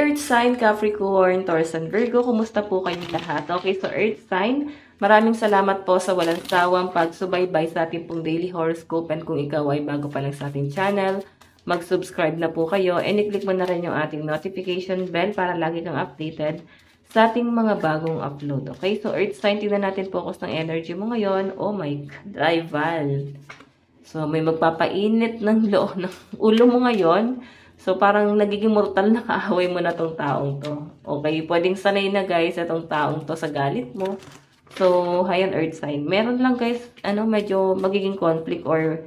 Earth sign, Capricorn, Taurus, and Virgo, kumusta po kayong lahat? Okay, so Earth sign, maraming salamat po sa walang sawang pagsubaybay sa ating pong daily horoscope, and kung ikaw ay bago pa lang sa ating channel, mag-subscribe na po kayo and i-click mo na rin yung ating notification bell para lagi kang updated sa ating mga bagong upload. Okay, so Earth sign, tingnan natin focus ng energy mo ngayon. Oh my God, rival. So may magpapainit ng ng ulo mo ngayon. So, parang nagiging mortal na kaaway mo na tong taong to. Okay, pwedeng sanay na guys, itong taong to sa galit mo. So, ayan, Earth sign. Meron lang guys, medyo magiging conflict or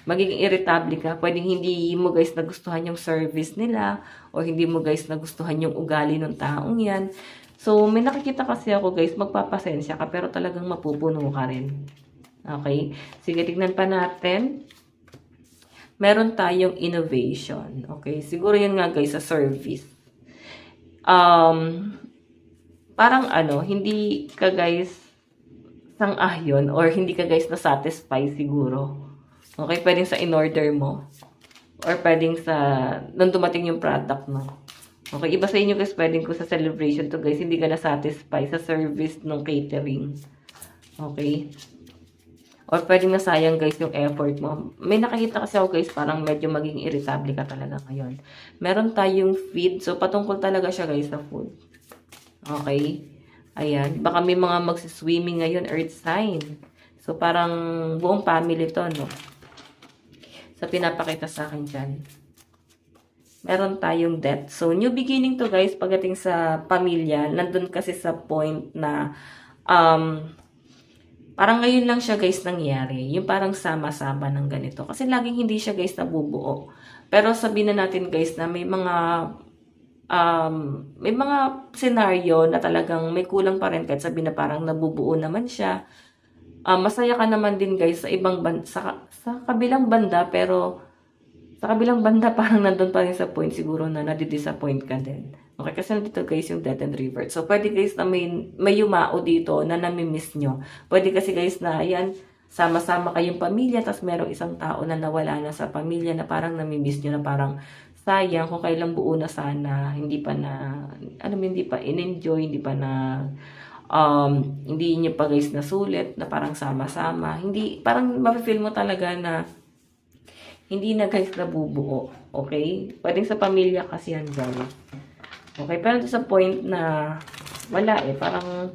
magiging irritable ka. Pwedeng hindi mo guys nagustuhan yung service nila or hindi mo guys nagustuhan yung ugali ng taong yan. So, may nakikita kasi ako guys, magpapasensya ka pero talagang mapupuno ka rin. Okay? Sige, tignan pa natin. Meron tayong innovation. Okay? Siguro yun nga guys sa service. Parang hindi ka guys sang-ayon or hindi ka guys na-satisfy siguro. Okay? Pwedeng sa in-order mo. Or pwedeng sa nung dumating yung product mo. Okay? Iba sa inyo guys, pwedeng ko sa celebration to guys, hindi ka na-satisfy sa service ng catering. Okay? Or pwedeng nasayang guys yung effort mo. May nakikita kasi ako guys, parang medyo maging irritable ka talaga ngayon. Meron tayong feed. So, patungkol talaga siya guys sa food. Okay? Ayan. Baka may mga magsiswimming ngayon, Earth sign. So, parang buong family to, no? So, pinapakita sa akin dyan. Meron tayong death. So, new beginning to guys, pagdating sa pamilya, nandun kasi sa point na, parang ngayon lang siya guys nangyari. Yung parang sama-sama ng ganito. Kasi laging hindi siya guys nabubuo. Pero sabihin na natin guys na may mga scenario na talagang may kulang pa rin kahit sabihin na parang nabubuo naman siya. Masaya ka naman din guys sa ibang sa kabilang banda, pero sa kabilang banda parang nandun pa rin sa point siguro na nadidisappoint ka din. Okay, kasi nandito guys yung death and revert. So, pwede guys na may yumao dito na namimiss nyo. Pwede kasi guys na, ayan, sama-sama kayong pamilya, tapos merong isang tao na nawala na sa pamilya na parang namimiss nyo, na parang sayang kung kailang buo na sana, hindi pa in-enjoy, hindi pa na, hindi nyo pa guys nasulit, na parang sama-sama. Hindi, parang mapifeel mo talaga na hindi na guys nabubuo. Okay? Pwedeng sa pamilya kasi yan guys. Okay, pero sa point na wala parang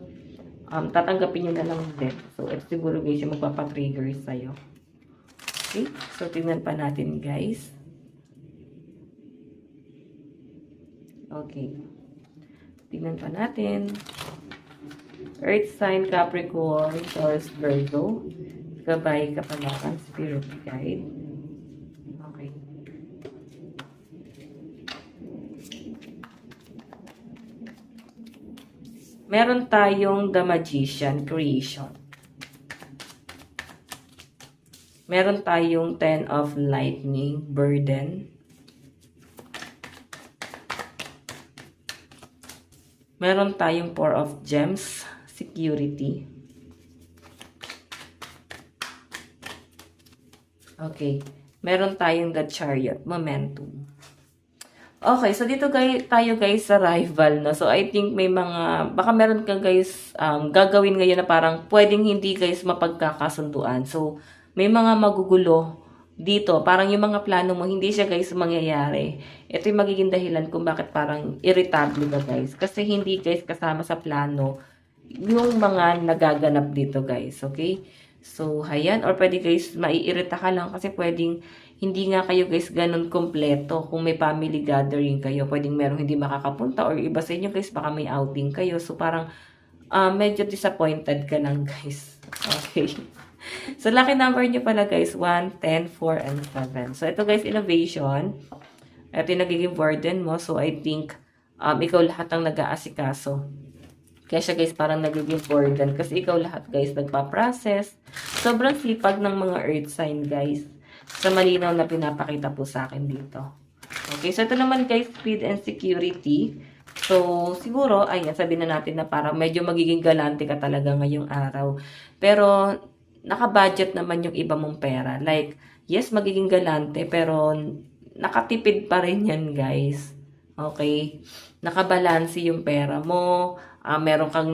tatanggapin nyo na lang din. So, ito siguro guys yung magpapatrigger sa'yo. Okay, so tingnan pa natin guys. Okay, tingnan pa natin. Earth sign, Capricorn, Taurus, Virgo. Gabay, Kapalaran, Spirit Guide. Okay. Meron tayong The Magician, Creation. Meron tayong Ten of Lightning, Burden. Meron tayong Four of Gems, Security. Okay. Meron tayong The Chariot, Momentum. Okay, so dito tayo guys sa rival, no? So, I think may baka meron ka guys gagawin ngayon na parang pwedeng hindi guys mapagkakasunduan. So, may mga magugulo dito. Parang yung mga plano mo, hindi siya guys mangyayari. Ito yung magiging dahilan kung bakit parang irritable ka guys. Kasi hindi guys kasama sa plano yung mga nagaganap dito guys, okay? So, ayan. Or pwede guys, maiirita ka lang kasi pwedeng hindi nga kayo guys ganun kompleto. Kung may family gathering kayo, pwedeng merong hindi makakapunta or iba sa inyo guys, baka may outing kayo. So, parang medyo disappointed ka lang guys. Okay. So, lucky number nyo pala guys, 1, 10, 4, and 7. So, ito guys, innovation. Ito yung nagiging burden mo. So, I think ikaw lahat ang nag-aasikaso. Kaya siya guys parang nagiging burden kasi ikaw lahat guys nagpa-process. Sobrang sipag ng mga earth sign guys. Sa malinaw na pinapakita po sa akin dito. Okay, so ito naman guys, speed and security. So, siguro, ayan, sabihin na natin na parang medyo magiging galante ka talaga ngayong araw. Pero, naka-budget naman yung iba mong pera. Like, yes, magiging galante, pero nakatipid pa rin yan guys. Okay? nakabalanse yung pera mo, meron kang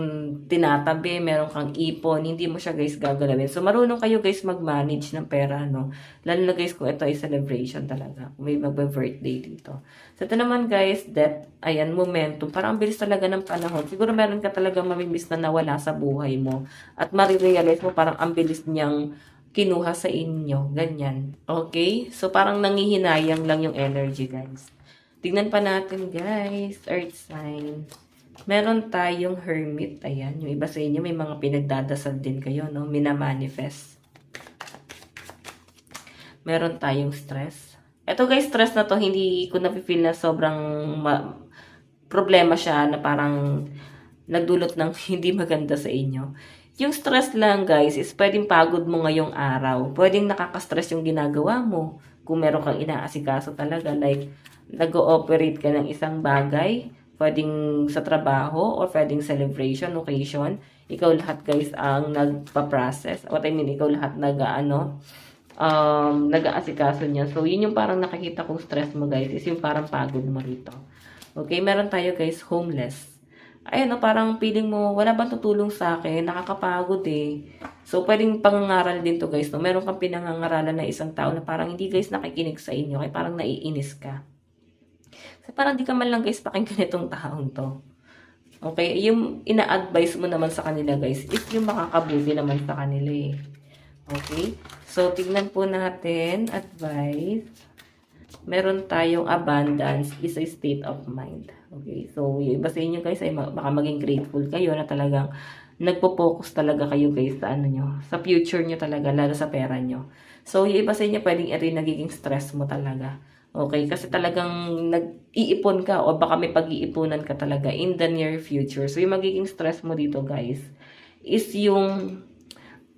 tinatabi, meron kang ipon, hindi mo siya guys gagalawin. So marunong kayo guys mag-manage ng pera, no? Lalo na guys kung ito ay celebration talaga, kung may magba-birthday dito. So ito naman guys, debt, ayan, momentum. Parang ang bilis talaga ng panahon. Siguro meron ka talaga mamimiss na nawala sa buhay mo. At marirealize mo parang ang bilis niyang kinuha sa inyo. Ganyan. Okay? So parang nangihinayang lang yung energy guys. Tingnan pa natin guys, earth sign. Meron tayong hermit. Ayan, yung iba sa inyo may mga pinagdadasal din kayo, no? Minamanifest. Meron tayong stress. Ito guys, stress na to, hindi ko napifeel na sobrang problema siya na parang nagdulot ng hindi maganda sa inyo. Yung stress lang guys is pwedeng pagod mo ngayong araw. Pwedeng nakaka-stress yung ginagawa mo. Kung meron kang inaasikaso talaga, like nag-ooperate ka ng isang bagay, pwedeng sa trabaho or pwedeng celebration, occasion, ikaw lahat guys ang nagpa-process. What I mean, ikaw lahat nag-aasikaso niya. So, yun yung parang nakikita kong stress mo guys, is yung parang pagod mo rito. Okay, meron tayo guys, homeless. Ayun, no, parang feeling mo, wala bang tutulong sa akin? Nakakapagod eh. So, pwedeng pangangaral din to guys. No? Meron kang pinangangaralan na isang tao na parang hindi guys nakikinig sa inyo. Kaya parang naiinis ka. So, parang di ka man lang guys pakinggan itong taong to. Okay? Yung ina-advise mo naman sa kanila guys is yung makakabuti naman sa kanila eh. Okay? So, tignan po natin. Advice. Meron tayong abundance is a state of mind. Okay? So, yung iba sa inyo guys ay baka maging grateful kayo na talagang nagpo-focus talaga kayo guys sa ano nyo, sa future nyo talaga, lalo sa pera nyo. So, yung iba sa inyo pwedeng rin nagiging stress mo talaga. Okay, kasi talagang nag-iipon ka o baka may pag-iipunan ka talaga in the near future. So, yung magiging stress mo dito, guys, is yung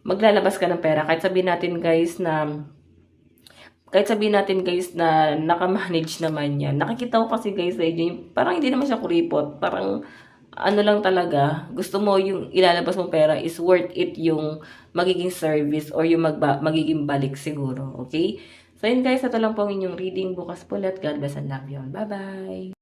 maglalabas ka ng pera. Kahit sabihin natin, guys, na nakamanage naman yan. Nakikita ko kasi, guys, sa inyo, parang hindi naman siya kuripot. Parang, ano lang talaga, gusto mo yung ilalabas mong pera is worth it yung magiging service or yung magiging balik siguro. Okay? So, yun guys, ito lang po ang inyong reading. Bukas po ulit. God bless and love you all. Bye-bye!